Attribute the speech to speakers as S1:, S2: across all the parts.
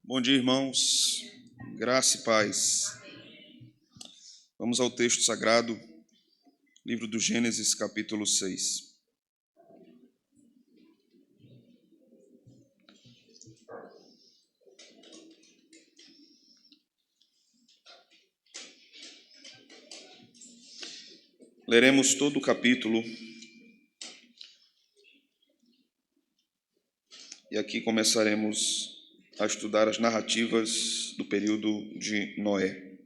S1: Bom dia, irmãos. Graça e paz. Vamos ao texto sagrado, livro do Gênesis, capítulo 6. Leremos todo o capítulo e aqui começaremos a estudar as narrativas do período de Noé.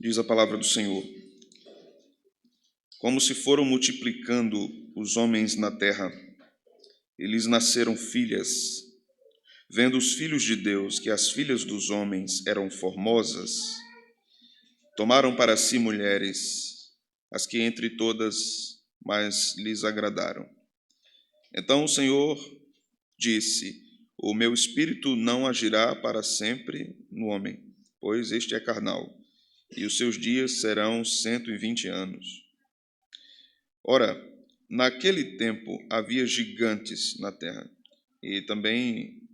S1: Diz a palavra do Senhor: como se foram multiplicando os homens na terra, e lhes nasceram filhas. Vendo os filhos de Deus que as filhas dos homens eram formosas, tomaram para si mulheres, as que entre todas mais lhes agradaram. Então o Senhor disse: o meu espírito não agirá para sempre no homem, pois este é carnal, e os seus dias serão 120 anos. Ora, naquele tempo havia gigantes na terra, e também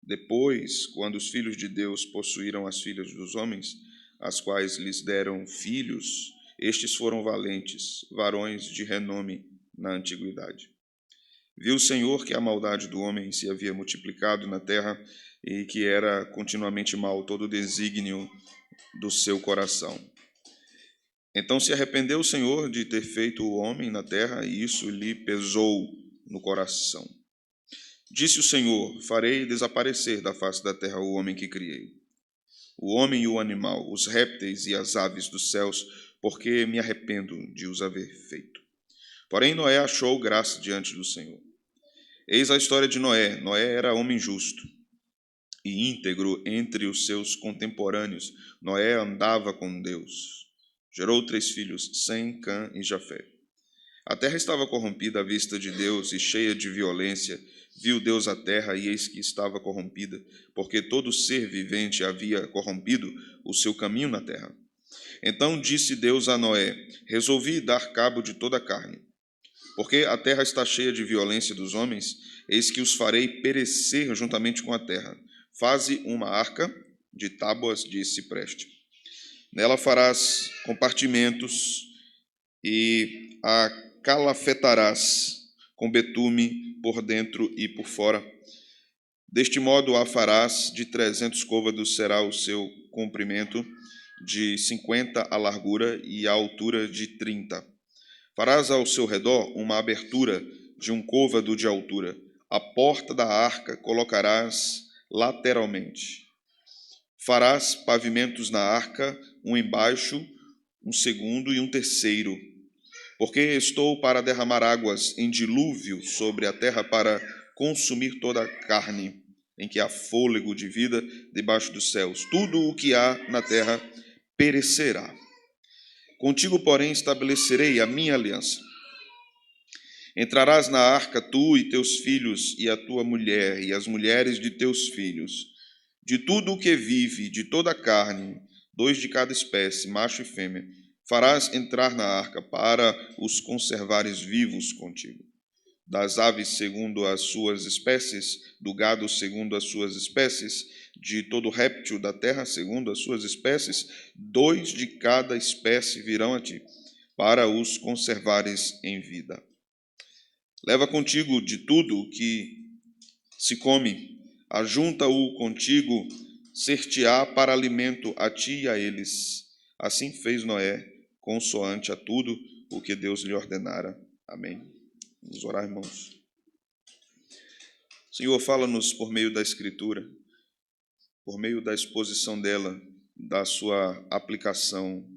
S1: depois, quando os filhos de Deus possuíram as filhas dos homens, as quais lhes deram filhos, estes foram valentes, varões de renome na antiguidade. Viu o Senhor que a maldade do homem se havia multiplicado na terra e que era continuamente mau todo o desígnio do seu coração. Então se arrependeu o Senhor de ter feito o homem na terra, e isso lhe pesou no coração. Disse o Senhor: farei desaparecer da face da terra o homem que criei, o homem e o animal, os répteis e as aves dos céus, porque me arrependo de os haver feito. Porém Noé achou graça diante do Senhor. Eis a história de Noé. Noé era homem justo e íntegro entre os seus contemporâneos. Noé andava com Deus. Gerou 3 filhos, Sem, Cã e Jafé. A terra estava corrompida à vista de Deus e cheia de violência. Viu Deus a terra, e eis que estava corrompida, porque todo ser vivente havia corrompido o seu caminho na terra. Então disse Deus a Noé: resolvi dar cabo de toda a carne, porque a terra está cheia de violência dos homens, eis que os farei perecer juntamente com a terra. Faze uma arca de tábuas de cipreste. Nela farás compartimentos e a calafetarás com betume por dentro e por fora. Deste modo a farás de 300 côvados será o seu comprimento, de 50 a largura e a altura de 30. Farás ao seu redor uma abertura de 1 côvado de altura. A porta da arca colocarás lateralmente. Farás pavimentos na arca, um embaixo, um segundo e um terceiro, porque estou para derramar águas em dilúvio sobre a terra para consumir toda a carne, em que há fôlego de vida debaixo dos céus. Tudo o que há na terra perecerá. Contigo, porém, estabelecerei a minha aliança. Entrarás na arca, tu e teus filhos, e a tua mulher, e as mulheres de teus filhos. De tudo o que vive, de toda a carne, 2 de cada espécie, macho e fêmea, farás entrar na arca para os conservares vivos contigo. Das aves segundo as suas espécies, do gado segundo as suas espécies, de todo réptil da terra segundo as suas espécies, 2 de cada espécie virão a ti, para os conservares em vida. Leva contigo de tudo que se come, ajunta-o contigo, ser-te-á para alimento a ti e a eles. Assim fez Noé, consoante a tudo o que Deus lhe ordenara. Amém. Vamos orar, irmãos. Senhor, fala-nos por meio da Escritura, por meio da exposição dela, da sua aplicação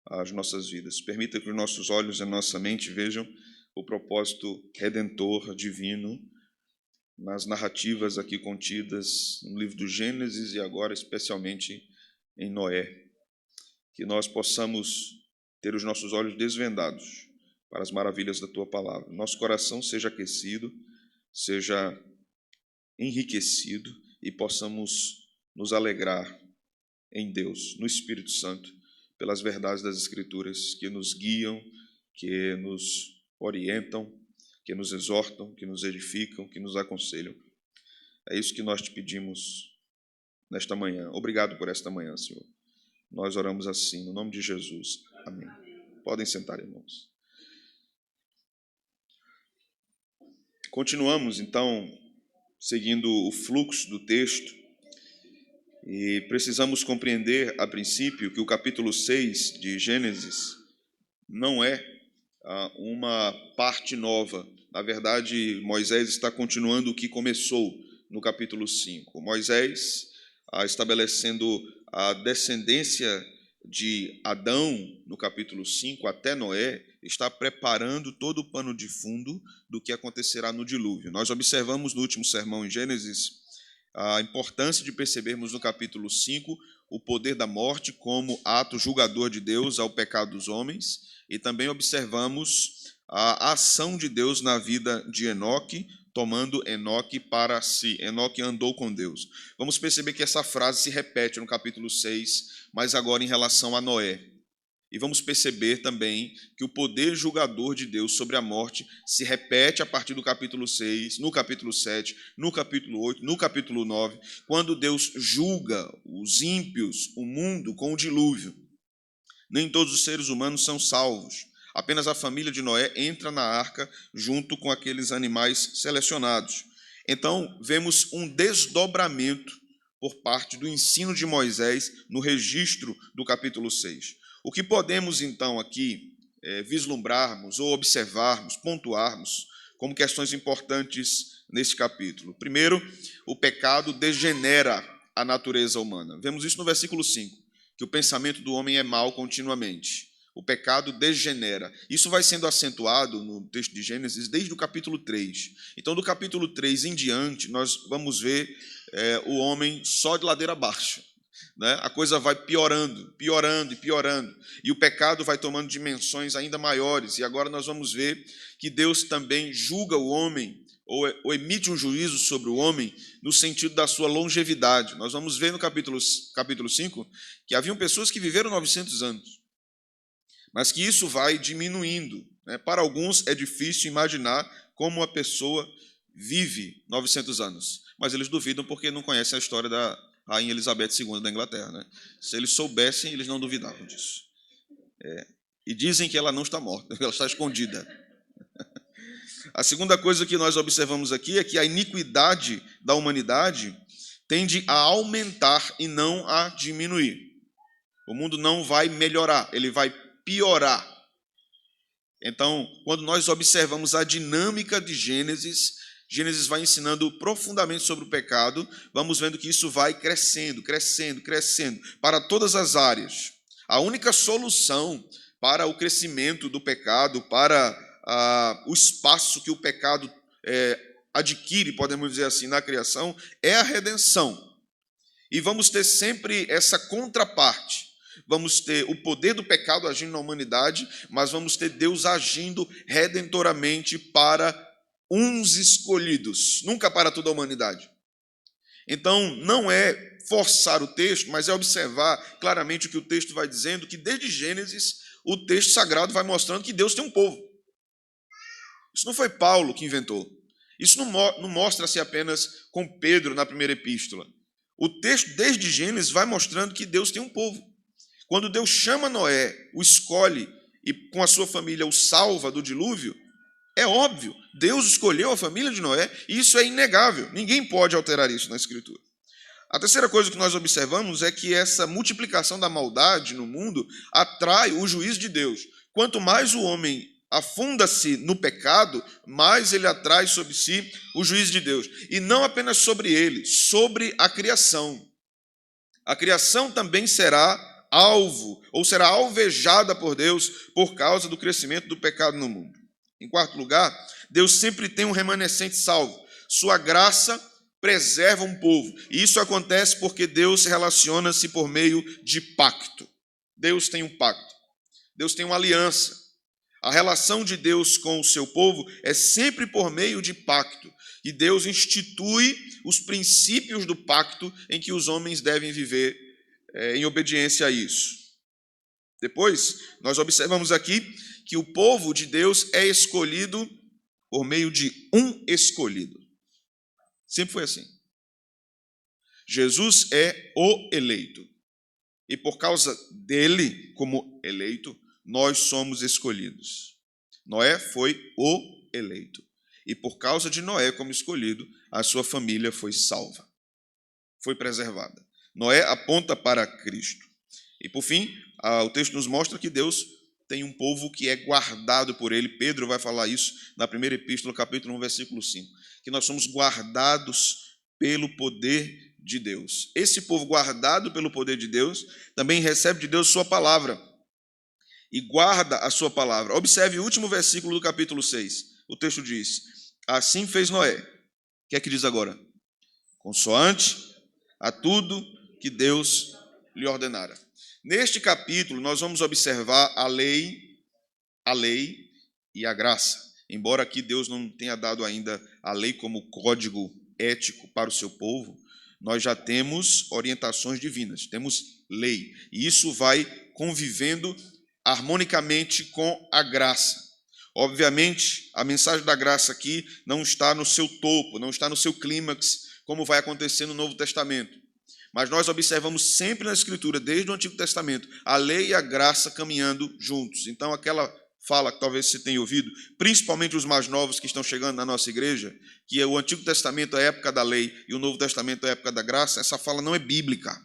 S1: às nossas vidas. Permita que os nossos olhos e a nossa mente vejam o propósito redentor divino nas narrativas aqui contidas no livro do Gênesis e agora especialmente em Noé. Que nós possamos ter os nossos olhos desvendados para as maravilhas da Tua palavra. Nosso coração seja aquecido, seja enriquecido e possamos nos alegrar em Deus, no Espírito Santo, pelas verdades das Escrituras que nos guiam que nos orientam, que nos exortam, que nos edificam, que nos aconselham. É isso que nós te pedimos nesta manhã. Obrigado por esta manhã, Senhor. Nós oramos assim, no nome de Jesus. Amém. Podem sentar, irmãos. Continuamos, então, seguindo o fluxo do texto, e precisamos compreender, a princípio, que o capítulo 6 de Gênesis não é uma parte nova. Na verdade, Moisés está continuando o que começou no capítulo 5. Moisés, estabelecendo a descendência de Adão no capítulo 5 até Noé, está preparando todo o pano de fundo do que acontecerá no dilúvio. Nós observamos no último sermão em Gênesis a importância de percebermos no capítulo 5 o poder da morte como ato julgador de Deus ao pecado dos homens, e também observamos a ação de Deus na vida de Enoque, tomando Enoque para si. Enoque andou com Deus. Vamos perceber que essa frase se repete no capítulo 6, mas agora em relação a Noé. E vamos perceber também que o poder julgador de Deus sobre a morte se repete a partir do capítulo 6, no capítulo 7, no capítulo 8, no capítulo 9, quando Deus julga os ímpios, o mundo, com o dilúvio. Nem todos os seres humanos são salvos. Apenas a família de Noé entra na arca junto com aqueles animais selecionados. Então, vemos um desdobramento por parte do ensino de Moisés no registro do capítulo 6. O que podemos, então, aqui vislumbrarmos ou observarmos, pontuarmos como questões importantes nesse capítulo? Primeiro, o pecado degenera a natureza humana. Vemos isso no versículo 5, que o pensamento do homem é mau continuamente. O pecado degenera. Isso vai sendo acentuado no texto de Gênesis desde o capítulo 3. Então, do capítulo 3 em diante, nós vamos ver o homem só de ladeira abaixo. Né? A coisa vai piorando, piorando e piorando. E o pecado vai tomando dimensões ainda maiores. E agora nós vamos ver que Deus também julga o homem, ou emite um juízo sobre o homem, no sentido da sua longevidade. Nós vamos ver no capítulo 5 que haviam pessoas que viveram 900 anos. Mas que isso vai diminuindo. Né? Para alguns é difícil imaginar como uma pessoa vive 900 anos. Mas eles duvidam porque não conhecem a história da Rainha Elizabeth II da Inglaterra. Né? Se eles soubessem, eles não duvidavam disso. E dizem que ela não está morta, ela está escondida. A segunda coisa que nós observamos aqui é que a iniquidade da humanidade tende a aumentar e não a diminuir. O mundo não vai melhorar, ele vai piorar. Então, quando nós observamos a dinâmica de Gênesis, Gênesis vai ensinando profundamente sobre o pecado, vamos vendo que isso vai crescendo, crescendo, crescendo, para todas as áreas. A única solução para o crescimento do pecado, para o espaço que o pecado adquire, podemos dizer assim, na criação, é a redenção. E vamos ter sempre essa contraparte. Vamos ter o poder do pecado agindo na humanidade, mas vamos ter Deus agindo redentoramente para uns escolhidos, nunca para toda a humanidade. Então, não é forçar o texto, mas é observar claramente o que o texto vai dizendo, que desde Gênesis, o texto sagrado vai mostrando que Deus tem um povo. Isso não foi Paulo que inventou. Isso não mostra-se apenas com Pedro na primeira epístola. O texto, desde Gênesis, vai mostrando que Deus tem um povo. Quando Deus chama Noé, o escolhe e com a sua família o salva do dilúvio, é óbvio, Deus escolheu a família de Noé e isso é inegável. Ninguém pode alterar isso na Escritura. A terceira coisa que nós observamos é que essa multiplicação da maldade no mundo atrai o juízo de Deus. Quanto mais o homem afunda-se no pecado, mais ele atrai sobre si o juízo de Deus. E não apenas sobre ele, sobre a criação. A criação também será alvo, ou será alvejada por Deus por causa do crescimento do pecado no mundo. Em quarto lugar, Deus sempre tem um remanescente salvo. Sua graça preserva um povo. E isso acontece porque Deus relaciona-se por meio de pacto. Deus tem um pacto. Deus tem uma aliança. A relação de Deus com o seu povo é sempre por meio de pacto. E Deus institui os princípios do pacto em que os homens devem viver em obediência a isso. Depois, nós observamos aqui que o povo de Deus é escolhido por meio de um escolhido. Sempre foi assim. Jesus é o eleito. E por causa dele, como eleito, nós somos escolhidos. Noé foi o eleito. E por causa de Noé como escolhido, a sua família foi salva. Foi preservada. Noé aponta para Cristo. E por fim, o texto nos mostra que Deus tem um povo que é guardado por ele. Pedro vai falar isso na primeira epístola, capítulo 1, versículo 5. Que nós somos guardados pelo poder de Deus. Esse povo guardado pelo poder de Deus também recebe de Deus sua palavra. E guarda a sua palavra. Observe o último versículo do capítulo 6. O texto diz: assim fez Noé. O que é que diz agora? Consoante a tudo que Deus lhe ordenara. Neste capítulo, nós vamos observar a lei e a graça. Embora aqui Deus não tenha dado ainda a lei como código ético para o seu povo, nós já temos orientações divinas, temos lei. E isso vai convivendo harmonicamente com a graça. Obviamente, a mensagem da graça aqui não está no seu topo, não está no seu clímax, como vai acontecer no Novo Testamento. Mas nós observamos sempre na Escritura, desde o Antigo Testamento, a lei e a graça caminhando juntos. Então, aquela fala que talvez você tenha ouvido, principalmente os mais novos que estão chegando na nossa igreja, que o Antigo Testamento é a época da lei e o Novo Testamento é a época da graça, essa fala não é bíblica.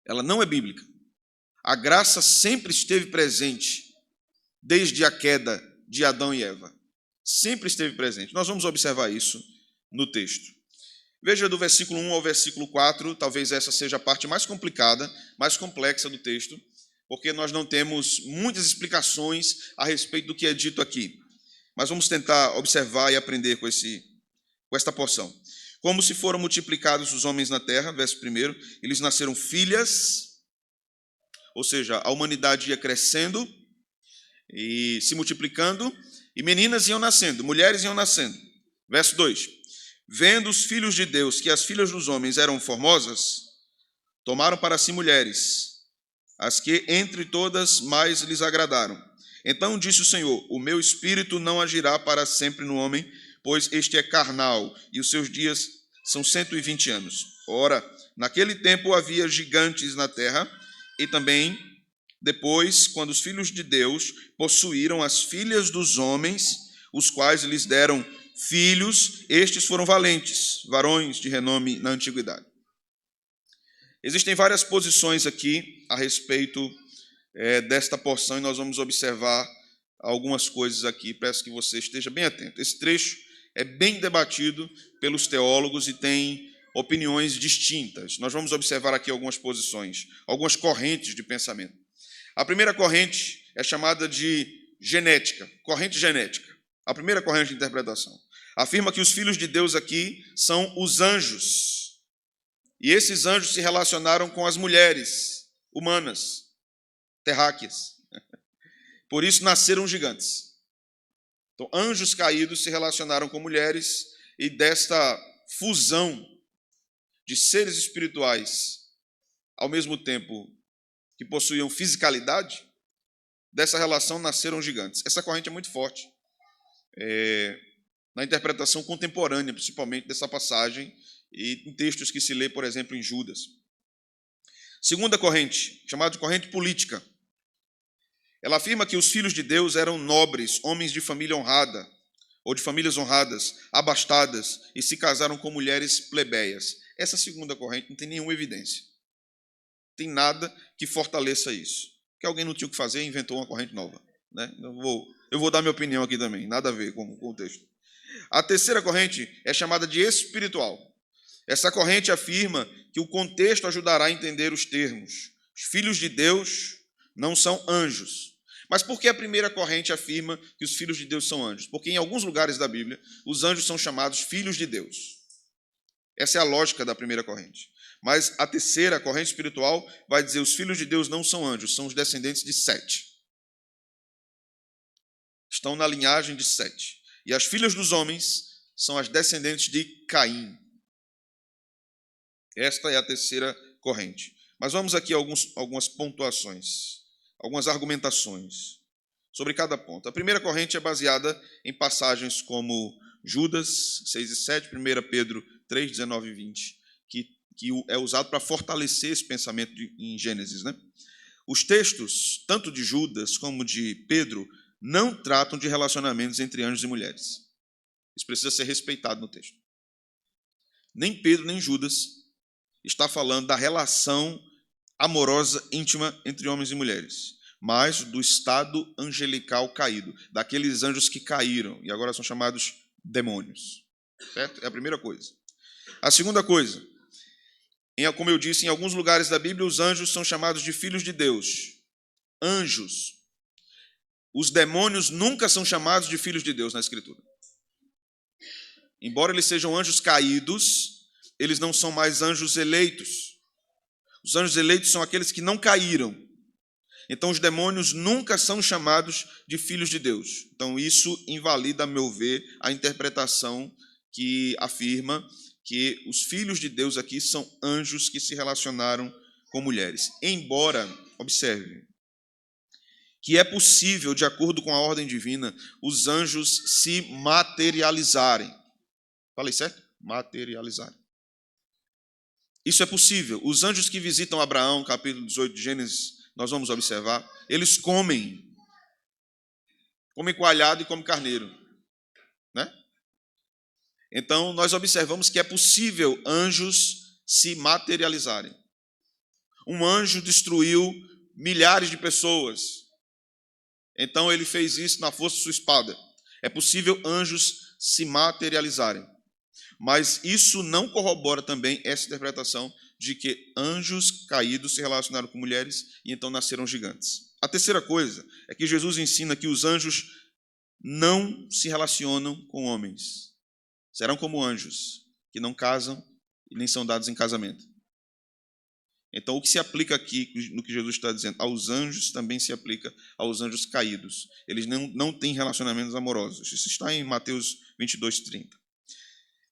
S1: Ela não é bíblica. A graça sempre esteve presente, desde a queda de Adão e Eva. Sempre esteve presente. Nós vamos observar isso no texto. Veja do versículo 1 ao versículo 4, talvez essa seja a parte mais complicada, mais complexa do texto, porque nós não temos muitas explicações a respeito do que é dito aqui. Mas vamos tentar observar e aprender com esta porção. Como se foram multiplicados os homens na terra, verso 1, eles nasceram filhas, ou seja, a humanidade ia crescendo e se multiplicando, e meninas iam nascendo, mulheres iam nascendo. Verso 2. Vendo os filhos de Deus que as filhas dos homens eram formosas, tomaram para si mulheres, as que entre todas mais lhes agradaram. Então disse o Senhor: o meu espírito não agirá para sempre no homem, pois este é carnal, e os seus dias são 120 anos. Ora, naquele tempo havia gigantes na terra, e também depois, quando os filhos de Deus possuíram as filhas dos homens, os quais lhes deram filhos, estes foram valentes, varões de renome na antiguidade. Existem várias posições aqui a respeito desta porção e nós vamos observar algumas coisas aqui. Peço que você esteja bem atento. Esse trecho é bem debatido pelos teólogos e tem opiniões distintas. Nós vamos observar aqui algumas posições, algumas correntes de pensamento. A primeira corrente é chamada de genética, corrente genética. A primeira corrente de interpretação afirma que os filhos de Deus aqui são os anjos. E esses anjos se relacionaram com as mulheres humanas, terráqueas. Por isso nasceram gigantes. Então, anjos caídos se relacionaram com mulheres e desta fusão de seres espirituais, ao mesmo tempo que possuíam fisicalidade, dessa relação nasceram gigantes. Essa corrente é muito forte. Na interpretação contemporânea, principalmente dessa passagem, e em textos que se lê, por exemplo, em Judas. Segunda corrente, chamada de corrente política. Ela afirma que os filhos de Deus eram nobres, homens de família honrada, ou de famílias honradas, abastadas, e se casaram com mulheres plebeias. Essa segunda corrente não tem nenhuma evidência. Não tem nada que fortaleça isso. Que alguém não tinha o que fazer e inventou uma corrente nova. Né? Eu vou dar minha opinião aqui também, nada a ver com o texto. A terceira corrente é chamada de espiritual. Essa corrente afirma que o contexto ajudará a entender os termos. Os filhos de Deus não são anjos. Mas por que a primeira corrente afirma que os filhos de Deus são anjos? Porque em alguns lugares da Bíblia, os anjos são chamados filhos de Deus. Essa é a lógica da primeira corrente. Mas a terceira, a corrente espiritual, vai dizer que os filhos de Deus não são anjos, são os descendentes de Sete. Estão na linhagem de Sete. E as filhas dos homens são as descendentes de Caim. Esta é a terceira corrente. Mas vamos aqui a algumas pontuações, algumas argumentações sobre cada ponto. A primeira corrente é baseada em passagens como Judas 6 e 7, 1 Pedro 3, 19 e 20, que é usado para fortalecer esse pensamento em Gênesis, né? Os textos, tanto de Judas como de Pedro, não tratam de relacionamentos entre anjos e mulheres. Isso precisa ser respeitado no texto. Nem Pedro, nem Judas está falando da relação amorosa, íntima entre homens e mulheres, mas do estado angelical caído, daqueles anjos que caíram e agora são chamados demônios. Certo? É a primeira coisa. A segunda coisa, como eu disse, em alguns lugares da Bíblia, os anjos são chamados de filhos de Deus. Anjos. Os demônios nunca são chamados de filhos de Deus na Escritura. Embora eles sejam anjos caídos, eles não são mais anjos eleitos. Os anjos eleitos são aqueles que não caíram. Então, os demônios nunca são chamados de filhos de Deus. Então, isso invalida, a meu ver, a interpretação que afirma que os filhos de Deus aqui são anjos que se relacionaram com mulheres. Embora, observe, que é possível, de acordo com a ordem divina, os anjos se materializarem. Falei certo? Materializarem. Isso é possível. Os anjos que visitam Abraão, capítulo 18 de Gênesis, nós vamos observar, eles comem coalhado e comem carneiro, né? Então, nós observamos que é possível anjos se materializarem. Um anjo destruiu milhares de pessoas. Então, ele fez isso na força de sua espada. É possível anjos se materializarem. Mas isso não corrobora também essa interpretação de que anjos caídos se relacionaram com mulheres e então nasceram gigantes. A terceira coisa é que Jesus ensina que os anjos não se relacionam com homens. Serão como anjos, que não casam e nem são dados em casamento. Então, o que se aplica aqui, no que Jesus está dizendo, aos anjos, também se aplica aos anjos caídos. Eles não têm relacionamentos amorosos. Isso está em Mateus 22, 30.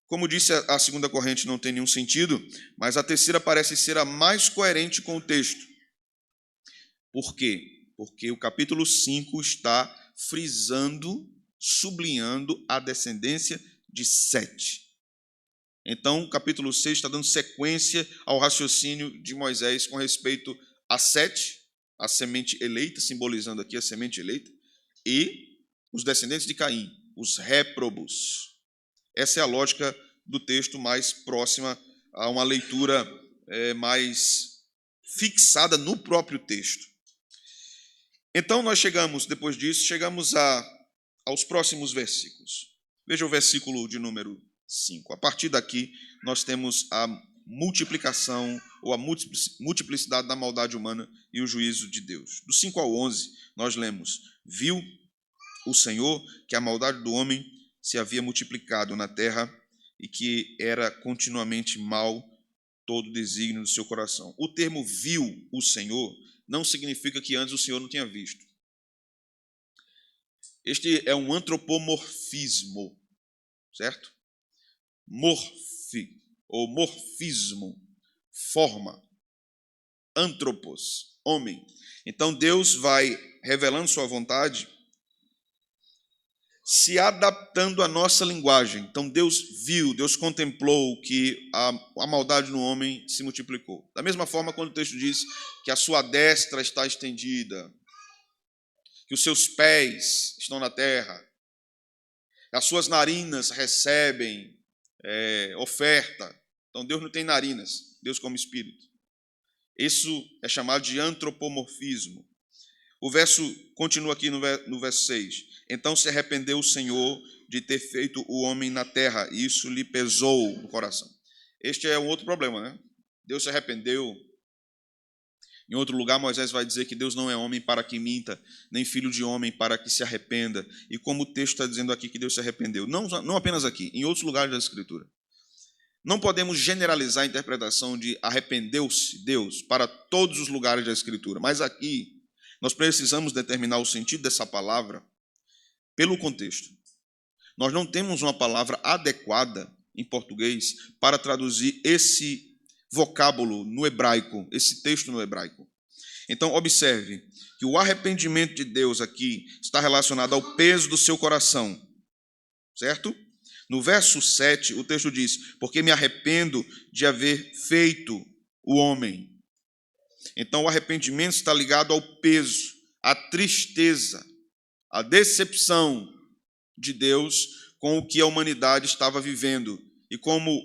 S1: Como disse, a segunda corrente não tem nenhum sentido, mas a terceira parece ser a mais coerente com o texto. Por quê? Porque o capítulo 5 está frisando, sublinhando a descendência de Sete. Então, o capítulo 6 está dando sequência ao raciocínio de Moisés com respeito a Sete, a semente eleita, simbolizando aqui a semente eleita, e os descendentes de Caim, os réprobos. Essa é a lógica do texto mais próxima a uma leitura mais fixada no próprio texto. Então, nós depois disso, aos próximos versículos. Veja o versículo de número 5. A partir daqui, nós temos a multiplicação ou a multiplicidade da maldade humana e o juízo de Deus. Do 5 ao 11, nós lemos: viu o Senhor que a maldade do homem se havia multiplicado na terra e que era continuamente mal todo o desígnio do seu coração. O termo viu o Senhor não significa que antes o Senhor não tinha visto. Este é um antropomorfismo, certo? Ou morfismo, forma, antropos, homem. Então Deus vai revelando sua vontade, se adaptando à nossa linguagem. Então Deus viu, Deus contemplou que a maldade no homem se multiplicou. Da mesma forma, quando o texto diz que a sua destra está estendida, que os seus pés estão na terra, as suas narinas recebem oferta. Então Deus não tem narinas, Deus como espírito. Isso é chamado de antropomorfismo. O verso continua aqui no verso 6. Então se arrependeu o Senhor de ter feito o homem na terra, e isso lhe pesou no coração. Este é um outro problema, né? Deus se arrependeu. Em outro lugar, Moisés vai dizer que Deus não é homem para que minta, nem filho de homem para que se arrependa. E como o texto está dizendo aqui que Deus se arrependeu, não apenas aqui, em outros lugares da Escritura. Não podemos generalizar a interpretação de arrependeu-se Deus para todos os lugares da Escritura, mas aqui nós precisamos determinar o sentido dessa palavra pelo contexto. Nós não temos uma palavra adequada em português para traduzir esse vocábulo no hebraico, esse texto no hebraico. Então, observe que o arrependimento de Deus aqui está relacionado ao peso do seu coração, certo? No verso 7, o texto diz: porque me arrependo de haver feito o homem. Então, o arrependimento está ligado ao peso, à tristeza, à decepção de Deus com o que a humanidade estava vivendo e como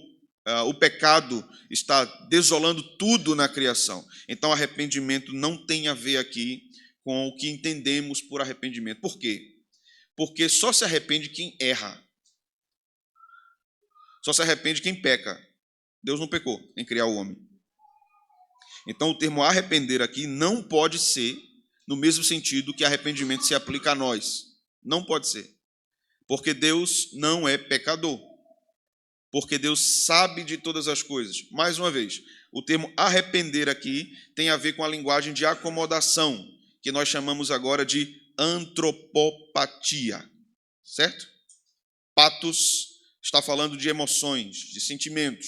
S1: o pecado está desolando tudo na criação. Então, arrependimento não tem a ver aqui com o que entendemos por arrependimento. Por quê? Porque só se arrepende quem erra. Só se arrepende quem peca. Deus não pecou em criar o homem. Então, o termo arrepender aqui não pode ser no mesmo sentido que arrependimento se aplica a nós. Não pode ser. Porque Deus não é pecador. Porque Deus sabe de todas as coisas. Mais uma vez, o termo arrepender aqui tem a ver com a linguagem de acomodação, que nós chamamos agora de antropopatia. Certo? Patos está falando de emoções, de sentimentos,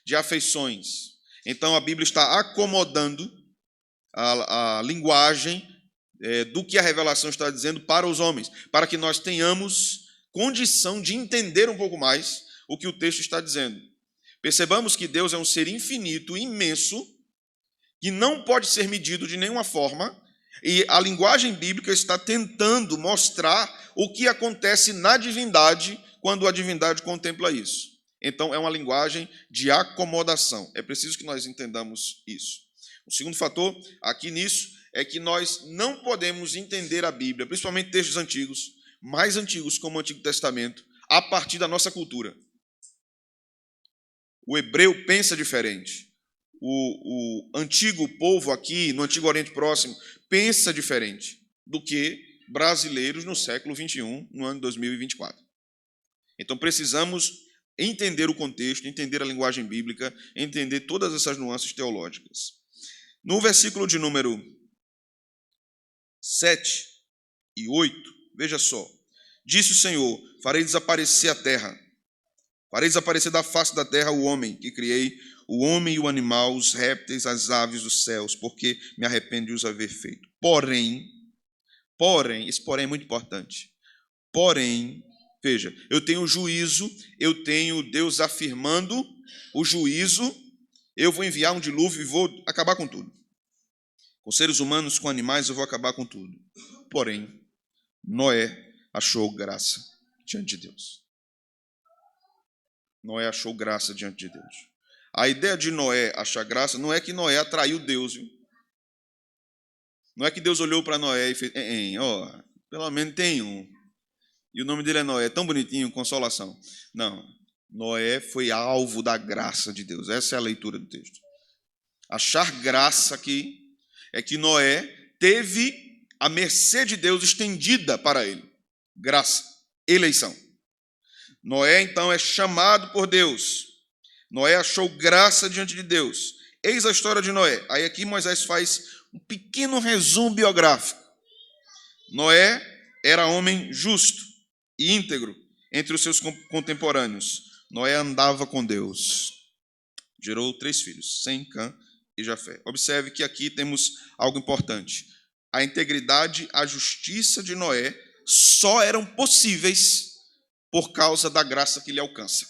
S1: de afeições. Então, a Bíblia está acomodando a linguagem do que a revelação está dizendo para os homens, para que nós tenhamos condição de entender um pouco mais o que o texto está dizendo. Percebamos que Deus é um ser infinito, imenso, que não pode ser medido de nenhuma forma, e a linguagem bíblica está tentando mostrar o que acontece na divindade quando a divindade contempla isso. Então, é uma linguagem de acomodação. É preciso que nós entendamos isso. O segundo fator aqui nisso é que nós não podemos entender a Bíblia, principalmente textos antigos, mais antigos como o Antigo Testamento, a partir da nossa cultura. O hebreu pensa diferente. O antigo povo aqui, no Antigo Oriente Próximo, pensa diferente do que brasileiros no século XXI, no ano 2024. Então, precisamos entender o contexto, entender a linguagem bíblica, entender todas essas nuances teológicas. No versículo de número 7 e 8, veja só. Disse o Senhor: farei desaparecer a terra. Farei desaparecer da face da terra o homem que criei, o homem e o animal, os répteis, as aves dos céus, porque me arrependo de os haver feito. Porém, esse porém é muito importante. Porém, veja, eu tenho juízo, eu tenho Deus afirmando o juízo, eu vou enviar um dilúvio e vou acabar com tudo. Com seres humanos, com animais, eu vou acabar com tudo. Porém, Noé achou graça diante de Deus. Noé achou graça diante de Deus. A ideia de Noé achar graça não é que Noé atraiu Deus, viu? Não é que Deus olhou para Noé e fez, pelo menos tem um. E o nome dele é Noé, tão bonitinho, consolação. Não, Noé foi alvo da graça de Deus. Essa é a leitura do texto. Achar graça aqui é que Noé teve a mercê de Deus estendida para ele. Graça, eleição. Noé, então, é chamado por Deus. Noé achou graça diante de Deus. Eis a história de Noé. Aí aqui Moisés faz um pequeno resumo biográfico. Noé era homem justo e íntegro entre os seus contemporâneos. Noé andava com Deus. Gerou 3 filhos, Sem, Cã e Jafé. Observe que aqui temos algo importante. A integridade, a justiça de Noé só eram possíveis por causa da graça que lhe alcança.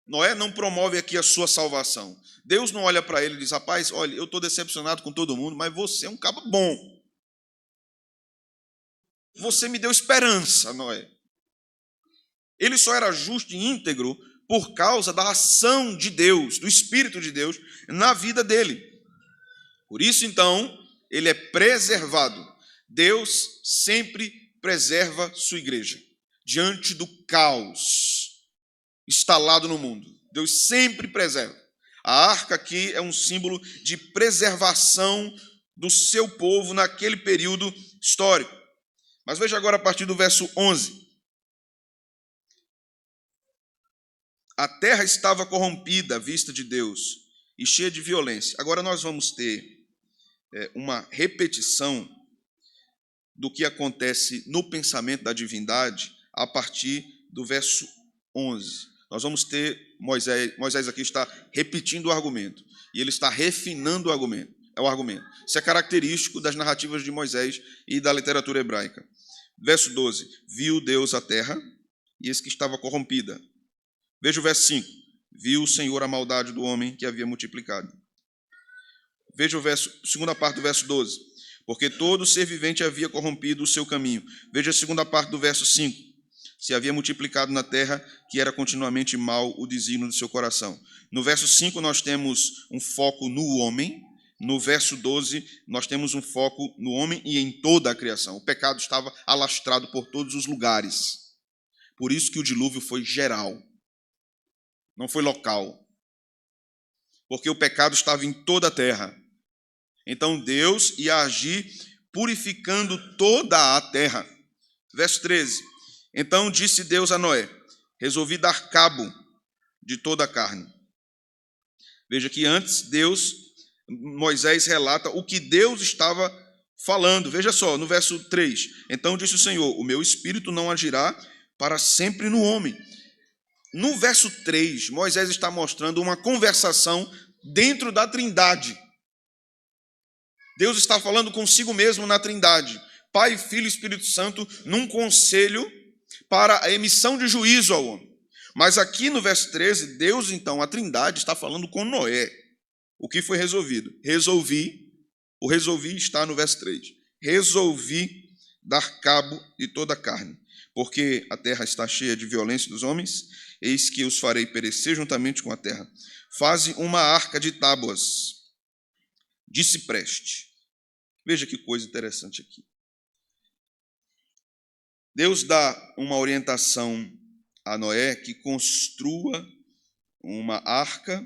S1: Noé não promove aqui a sua salvação. Deus não olha para ele e diz: rapaz, olha, eu estou decepcionado com todo mundo, mas você é um cabo bom. Você me deu esperança, Noé. Ele só era justo e íntegro por causa da ação de Deus, do Espírito de Deus, na vida dele. Por isso, então, ele é preservado. Deus sempre preserva sua igreja diante do caos instalado no mundo. Deus sempre preserva. A arca aqui é um símbolo de preservação do seu povo naquele período histórico. Mas veja agora a partir do verso 11. A terra estava corrompida à vista de Deus e cheia de violência. Agora nós vamos ter uma repetição do que acontece no pensamento da divindade a partir do verso 11. Nós vamos ter Moisés aqui está repetindo o argumento. E ele está refinando o argumento. Isso é característico das narrativas de Moisés e da literatura hebraica. Verso 12. Viu Deus a terra, e eis que estava corrompida. Veja o verso 5. Viu o Senhor a maldade do homem que havia multiplicado. Veja segunda parte do verso 12. Porque todo ser vivente havia corrompido o seu caminho. Veja a segunda parte do verso 5. Se havia multiplicado na terra, que era continuamente mal o desígnio do seu coração. No verso 5 nós temos um foco no homem. No verso 12 nós temos um foco no homem e em toda a criação. O pecado estava alastrado por todos os lugares. Por isso que o dilúvio foi geral. Não foi local. Porque o pecado estava em toda a terra. Então Deus ia agir purificando toda a terra. Verso 13. Então disse Deus a Noé: resolvi dar cabo de toda a carne. Veja que antes Moisés relata o que Deus estava falando. Veja só, no verso 3. Então disse o Senhor: o meu espírito não agirá para sempre no homem. No verso 3, Moisés está mostrando uma conversação dentro da Trindade. Deus está falando consigo mesmo na Trindade. Pai, Filho e Espírito Santo, num conselho para a emissão de juízo ao homem. Mas aqui no verso 13, Deus, então, a Trindade, está falando com Noé. O que foi resolvido? O resolvi está no verso 3. Resolvi dar cabo de toda a carne, porque a terra está cheia de violência dos homens, eis que os farei perecer juntamente com a terra. Faze uma arca de tábuas de cipreste. Veja que coisa interessante aqui. Deus dá uma orientação a Noé que construa uma arca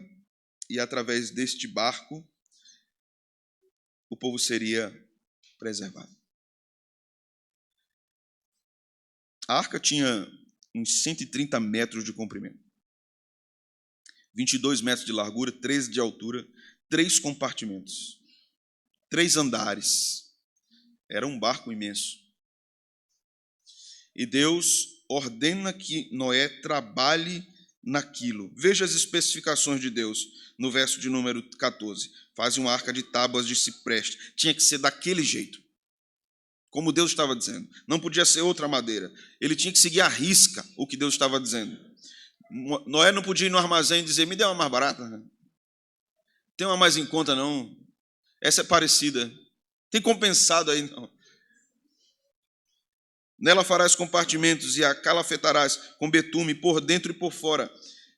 S1: e através deste barco o povo seria preservado. A arca tinha uns 130 metros de comprimento, 22 metros de largura, 13 de altura, 3 compartimentos, 3 andares. Era um barco imenso. E Deus ordena que Noé trabalhe naquilo. Veja as especificações de Deus no verso de número 14. Faz uma arca de tábuas de cipreste. Tinha que ser daquele jeito, como Deus estava dizendo. Não podia ser outra madeira. Ele tinha que seguir à risca o que Deus estava dizendo. Noé não podia ir no armazém e dizer: me dê uma mais barata. Tem uma mais em conta não. Essa é parecida. Tem compensado aí não. Nela farás compartimentos e a calafetarás com betume por dentro e por fora.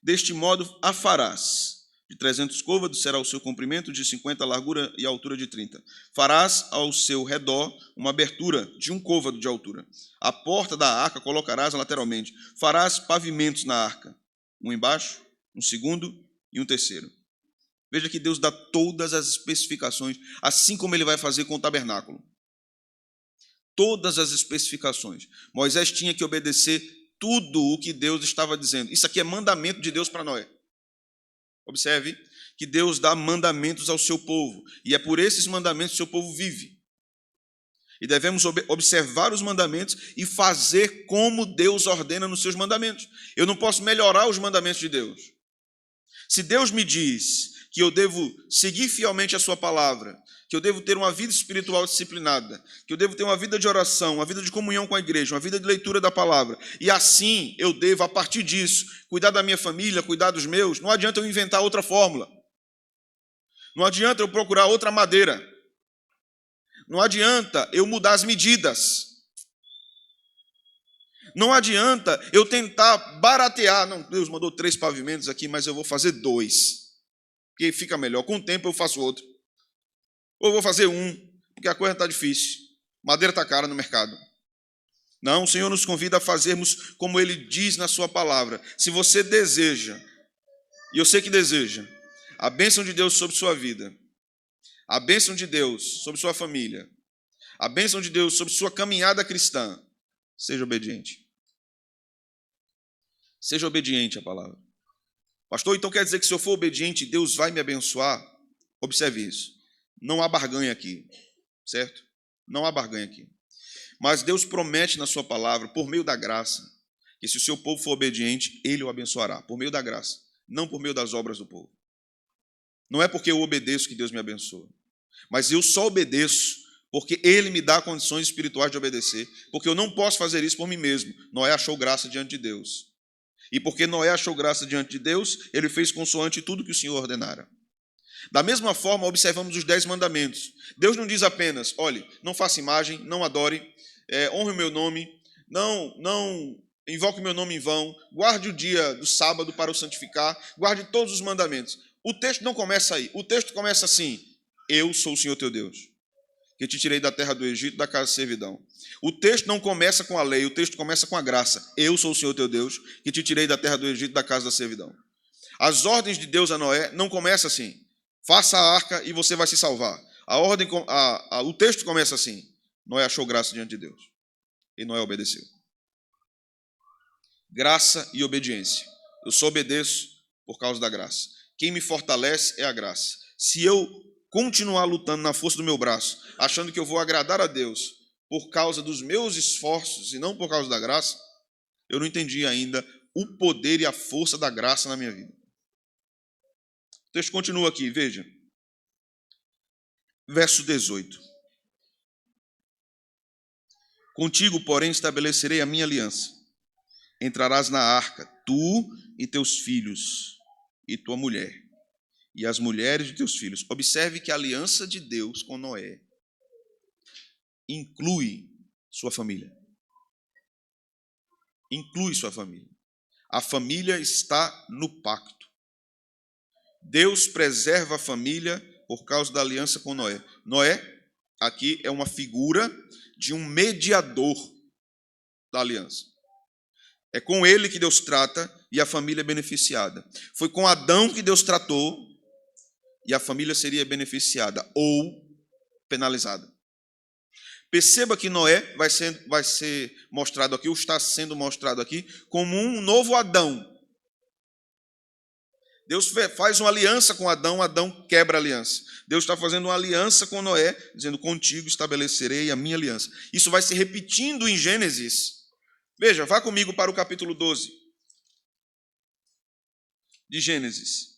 S1: Deste modo a farás. De 300 côvados será o seu comprimento, de 50 a largura e a altura de 30. Farás ao seu redor uma abertura de 1 côvado de altura. A porta da arca colocarás lateralmente. Farás pavimentos na arca, um embaixo, um segundo e um terceiro. Veja que Deus dá todas as especificações, assim como ele vai fazer com o tabernáculo. Todas as especificações. Moisés tinha que obedecer tudo o que Deus estava dizendo. Isso aqui é mandamento de Deus para Noé. Observe que Deus dá mandamentos ao seu povo. E é por esses mandamentos que o seu povo vive. E devemos observar os mandamentos e fazer como Deus ordena nos seus mandamentos. Eu não posso melhorar os mandamentos de Deus. Se Deus me diz que eu devo seguir fielmente a sua palavra, que eu devo ter uma vida espiritual disciplinada, que eu devo ter uma vida de oração, uma vida de comunhão com a igreja, uma vida de leitura da palavra, e assim eu devo, a partir disso, cuidar da minha família, cuidar dos meus, não adianta eu inventar outra fórmula, não adianta eu procurar outra madeira, não adianta eu mudar as medidas, não adianta eu tentar baratear. Não, Deus mandou 3 pavimentos aqui, mas eu vou fazer 2, porque fica melhor. Com o tempo eu faço outro. Ou eu vou fazer 1, porque a coisa está difícil. Madeira está cara no mercado. Não, o Senhor nos convida a fazermos como Ele diz na sua palavra. Se você deseja, e eu sei que deseja, a bênção de Deus sobre sua vida, a bênção de Deus sobre sua família, a bênção de Deus sobre sua caminhada cristã, seja obediente. Seja obediente à palavra. Pastor, então quer dizer que se eu for obediente, Deus vai me abençoar? Observe isso. Não há barganha aqui, certo? Não há barganha aqui. Mas Deus promete na sua palavra, por meio da graça, que se o seu povo for obediente, Ele o abençoará, por meio da graça. não por meio das obras do povo. Não é porque eu obedeço que Deus me abençoa, mas eu só obedeço porque Ele me dá condições espirituais de obedecer, porque eu não posso fazer isso por mim mesmo. Noé achou graça diante de Deus. E porque Noé achou graça diante de Deus, ele fez consoante tudo que o Senhor ordenara. Da mesma forma, observamos os 10 mandamentos. Deus não diz apenas, olhe, não faça imagem, não adore, honre o meu nome, não invoque o meu nome em vão, guarde o dia do sábado para o santificar, guarde todos os mandamentos. O texto não começa aí. O texto começa assim, eu sou o Senhor teu Deus, que te tirei da terra do Egito, da casa de servidão. O texto não começa com a lei, o texto começa com a graça. Eu sou o Senhor teu Deus, que te tirei da terra do Egito, da casa da servidão. As ordens de Deus a Noé não começam assim, faça a arca e você vai se salvar. O texto começa assim, Noé achou graça diante de Deus. E Noé obedeceu. Graça e obediência. Eu só obedeço por causa da graça. Quem me fortalece é a graça. Se eu continuar lutando na força do meu braço, achando que eu vou agradar a Deus por causa dos meus esforços e não por causa da graça, eu não entendi ainda o poder e a força da graça na minha vida. O texto continua aqui, veja. Verso 18. Contigo, porém, estabelecerei a minha aliança. Entrarás na arca, tu e teus filhos, e tua mulher, e as mulheres de teus filhos. Observe que a aliança de Deus com Noé inclui sua família. Inclui sua família. A família está no pacto. Deus preserva a família por causa da aliança com Noé. Noé, aqui, é uma figura de um mediador da aliança. É com ele que Deus trata e a família é beneficiada. Foi com Adão que Deus tratou e a família seria beneficiada ou penalizada. Perceba que Noé vai ser mostrado aqui, ou está sendo mostrado aqui, como um novo Adão. Deus faz uma aliança com Adão, Adão quebra a aliança. Deus está fazendo uma aliança com Noé, dizendo, contigo estabelecerei a minha aliança. Isso vai se repetindo em Gênesis. Veja, vá comigo para o capítulo 12 de Gênesis.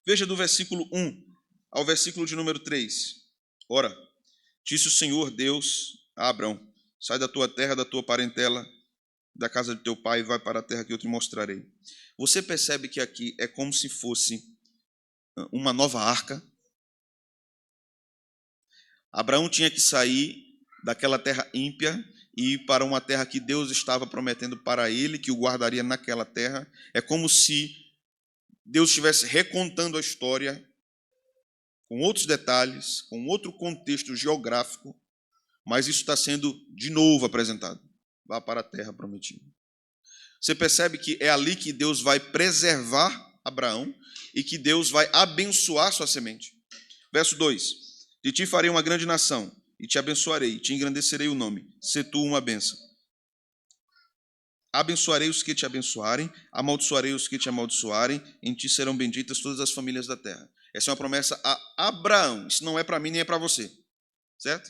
S1: Veja do versículo 1 ao versículo de número 3. Ora, disse o Senhor Deus a Abrão, sai da tua terra, da tua parentela, da casa de teu pai, e vai para a terra que eu te mostrarei. Você percebe que aqui é como se fosse uma nova arca. Abraão tinha que sair daquela terra ímpia e ir para uma terra que Deus estava prometendo para ele, que o guardaria naquela terra. É como se Deus estivesse recontando a história com outros detalhes, com outro contexto geográfico, mas isso está sendo de novo apresentado. Vá para a terra prometida. Você percebe que é ali que Deus vai preservar Abraão e que Deus vai abençoar sua semente. Verso 2: de ti farei uma grande nação, e te abençoarei, te engrandecerei o nome, se tu uma bênção. Abençoarei os que te abençoarem, amaldiçoarei os que te amaldiçoarem, em ti serão benditas todas as famílias da terra. Essa é uma promessa a Abraão. Isso não é para mim nem é para você, certo?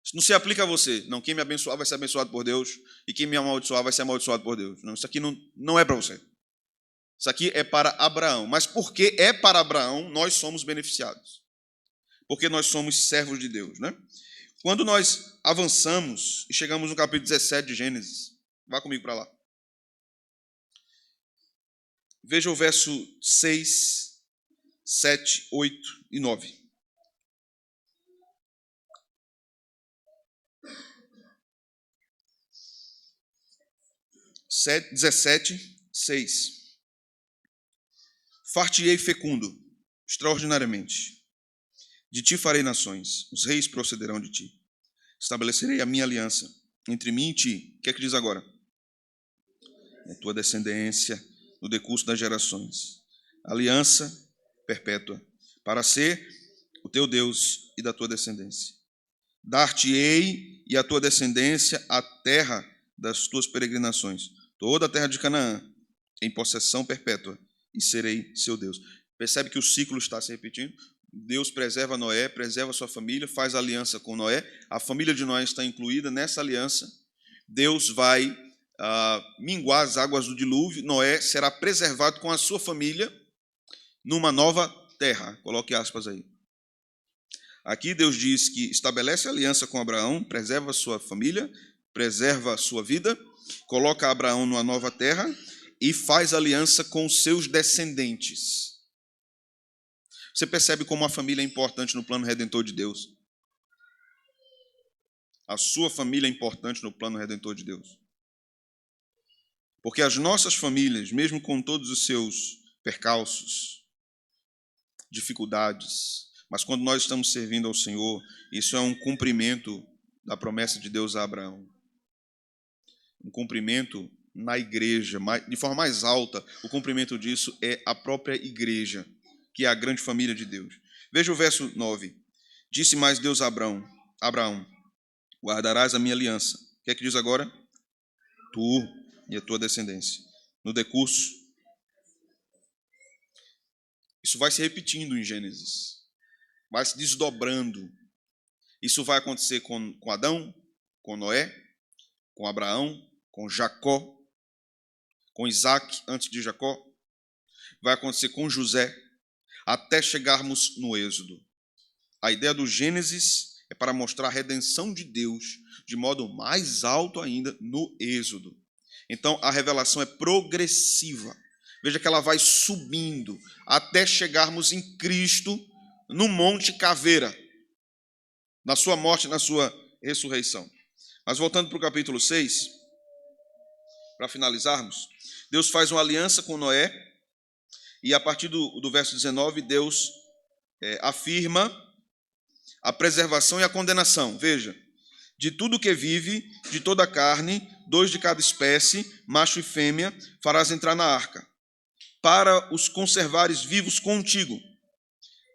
S1: Isso não se aplica a você. Não, quem me abençoar vai ser abençoado por Deus, e quem me amaldiçoar vai ser amaldiçoado por Deus. Não, isso aqui não é para você. Isso aqui é para Abraão. Mas porque é para Abraão, nós somos beneficiados. Porque nós somos servos de Deus, né? Quando nós avançamos e chegamos no capítulo 17 de Gênesis, vá comigo para lá. Veja o verso 6, 7, 8 e 9. Sete, 17, 6. Far-te-ei fecundo, extraordinariamente. De ti farei nações, os reis procederão de ti. Estabelecerei a minha aliança entre mim e ti. O que é que diz agora? A tua descendência no decurso das gerações. Aliança perpétua, para ser o teu Deus e da tua descendência. Dar-te-ei e a tua descendência a terra das tuas peregrinações, toda a terra de Canaã, em possessão perpétua, e serei seu Deus. Percebe que o ciclo está se repetindo? Deus preserva Noé, preserva sua família, faz aliança com Noé. A família de Noé está incluída nessa aliança. Deus vai minguar as águas do dilúvio. Noé será preservado com a sua família numa nova terra. Coloque aspas aí. Aqui Deus diz que estabelece aliança com Abraão, preserva a sua família, preserva a sua vida, coloca Abraão numa nova terra e faz aliança com os seus descendentes. Você percebe como a família é importante no plano redentor de Deus? A sua família é importante no plano redentor de Deus. Porque as nossas famílias, mesmo com todos os seus percalços, dificuldades, mas quando nós estamos servindo ao Senhor, isso é um cumprimento da promessa de Deus a Abraão. Um cumprimento na igreja, de forma mais alta, o cumprimento disso é a própria igreja, que é a grande família de Deus. Veja o verso 9. Disse mais Deus a Abraão, guardarás a minha aliança. O que é que diz agora? Tu e a tua descendência. No decurso, isso vai se repetindo em Gênesis, vai se desdobrando. Isso vai acontecer com Adão, com Noé, com Abraão, com Jacó, com Isaac, antes de Jacó. Vai acontecer com José, até chegarmos no Êxodo. A ideia do Gênesis é para mostrar a redenção de Deus de modo mais alto ainda no Êxodo. Então, a revelação é progressiva. Veja que ela vai subindo até chegarmos em Cristo no Monte Caveira, na sua morte e na sua ressurreição. Mas voltando para o capítulo 6, para finalizarmos, Deus faz uma aliança com Noé e a partir do verso 19, Deus afirma a preservação e a condenação. Veja, de tudo que vive, de toda a carne, 2 de cada espécie, macho e fêmea, farás entrar na arca, para os conservares vivos contigo.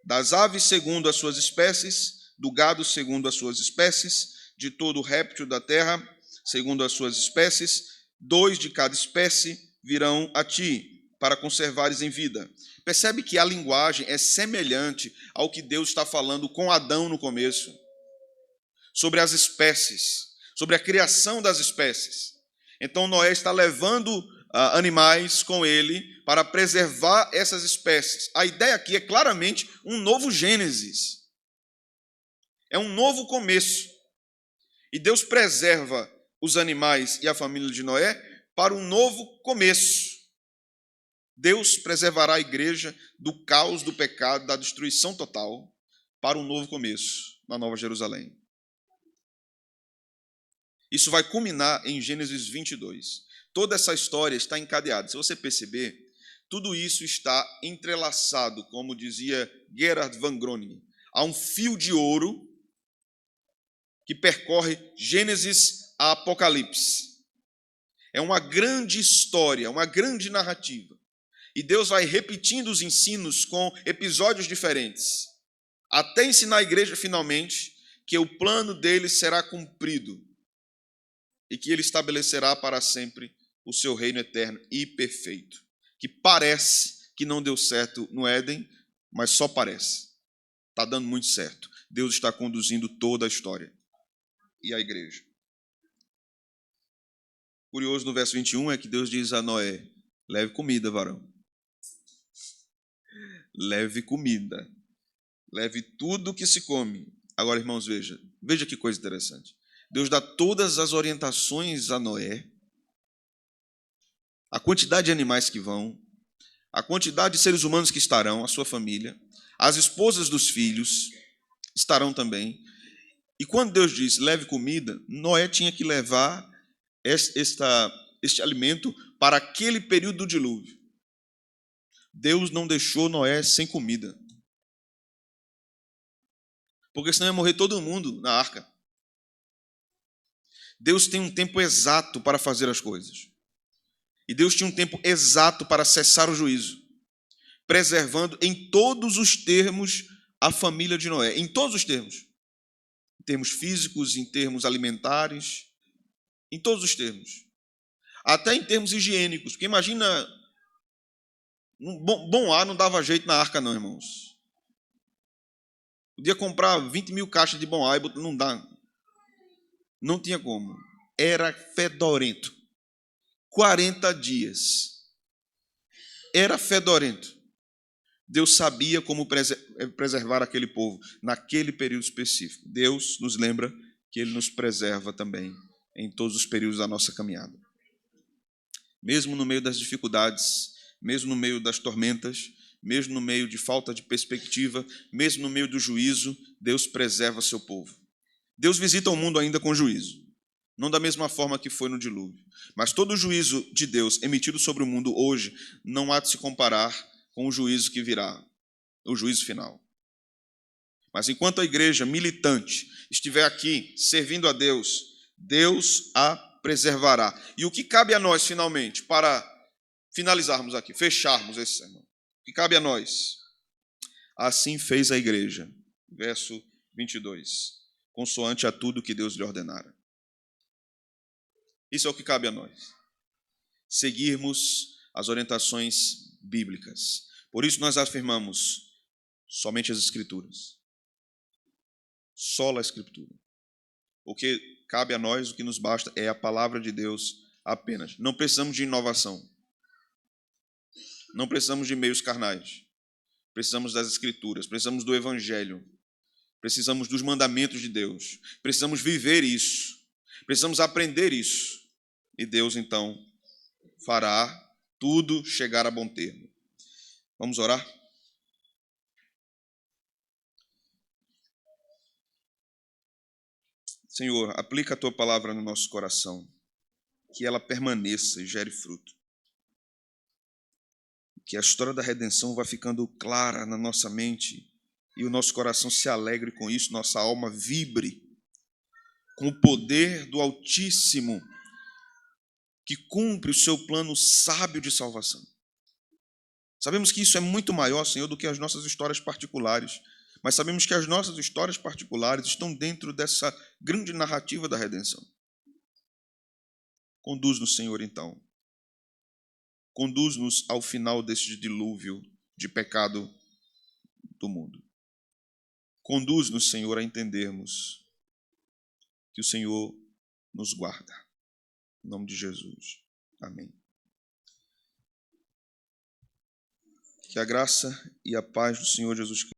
S1: Das aves segundo as suas espécies, do gado segundo as suas espécies, de todo o réptil da terra segundo as suas espécies, 2 de cada espécie virão a ti, para conservares em vida. Percebe que a linguagem é semelhante ao que Deus está falando com Adão no começo, sobre as espécies, sobre a criação das espécies. Então Noé está levando animais com ele para preservar essas espécies. A ideia aqui é claramente um novo Gênesis. É um novo começo. E Deus preserva os animais e a família de Noé para um novo começo. Deus preservará a igreja do caos, do pecado, da destruição total, para um novo começo, na Nova Jerusalém. Isso vai culminar em Gênesis 22. Toda essa história está encadeada. Se você perceber, tudo isso está entrelaçado, como dizia Gerhard van Groningen. Há um fio de ouro que percorre Gênesis a Apocalipse. É uma grande história, uma grande narrativa. E Deus vai repetindo os ensinos com episódios diferentes, até ensinar a igreja finalmente que o plano dele será cumprido e que ele estabelecerá para sempre o seu reino eterno e perfeito, que parece que não deu certo no Éden, mas só parece. Está dando muito certo. Deus está conduzindo toda a história e a igreja. Curioso no verso 21 é que Deus diz a Noé: leve comida, varão. Leve comida. Leve tudo que se come. Agora, irmãos, veja que coisa interessante. Deus dá todas as orientações a Noé, a quantidade de animais que vão, a quantidade de seres humanos que estarão, a sua família, as esposas dos filhos estarão também. E quando Deus diz, leve comida, Noé tinha que levar este alimento para aquele período do dilúvio. Deus não deixou Noé sem comida, porque senão ia morrer todo mundo na arca. Deus tem um tempo exato para fazer as coisas. E Deus tinha um tempo exato para cessar o juízo, preservando em todos os termos a família de Noé, em todos os termos. Em termos físicos, em termos alimentares, em todos os termos. Até em termos higiênicos, porque imagina, bom ar não dava jeito na arca não, irmãos. Podia comprar 20 mil caixas de Bom Ai, não dá. Não tinha como. Era fedorento. 40 dias. Era fedorento. Deus sabia como preservar aquele povo naquele período específico. Deus nos lembra que Ele nos preserva também em todos os períodos da nossa caminhada. Mesmo no meio das dificuldades, mesmo no meio das tormentas, mesmo no meio de falta de perspectiva, mesmo no meio do juízo, Deus preserva seu povo. Deus visita o mundo ainda com juízo. Não da mesma forma que foi no dilúvio. Mas todo o juízo de Deus emitido sobre o mundo hoje não há de se comparar com o juízo que virá, o juízo final. Mas enquanto a igreja militante estiver aqui servindo a Deus, Deus a preservará. E o que cabe a nós, finalmente, para finalizarmos aqui, fecharmos esse sermão? O que cabe a nós? Assim fez a igreja. Verso 22. Consoante a tudo que Deus lhe ordenara. Isso é o que cabe a nós. Seguirmos as orientações bíblicas. Por isso nós afirmamos somente as Escrituras. Só a Escritura. O que cabe a nós, o que nos basta é a palavra de Deus apenas. Não precisamos de inovação. Não precisamos de meios carnais. Precisamos das Escrituras, precisamos do Evangelho. Precisamos dos mandamentos de Deus. Precisamos viver isso. Precisamos aprender isso. E Deus, então, fará tudo chegar a bom termo. Vamos orar? Senhor, aplica a Tua palavra no nosso coração. Que ela permaneça e gere fruto. Que a história da redenção vá ficando clara na nossa mente e o nosso coração se alegre com isso, nossa alma vibre com o poder do Altíssimo que cumpre o seu plano sábio de salvação. Sabemos que isso é muito maior, Senhor, do que as nossas histórias particulares, mas sabemos que as nossas histórias particulares estão dentro dessa grande narrativa da redenção. Conduz-nos, Senhor, então. Conduz-nos ao final deste dilúvio de pecado do mundo. Conduz-nos, Senhor, a entendermos que o Senhor nos guarda. Em nome de Jesus. Amém. Que a graça e a paz do Senhor Jesus Cristo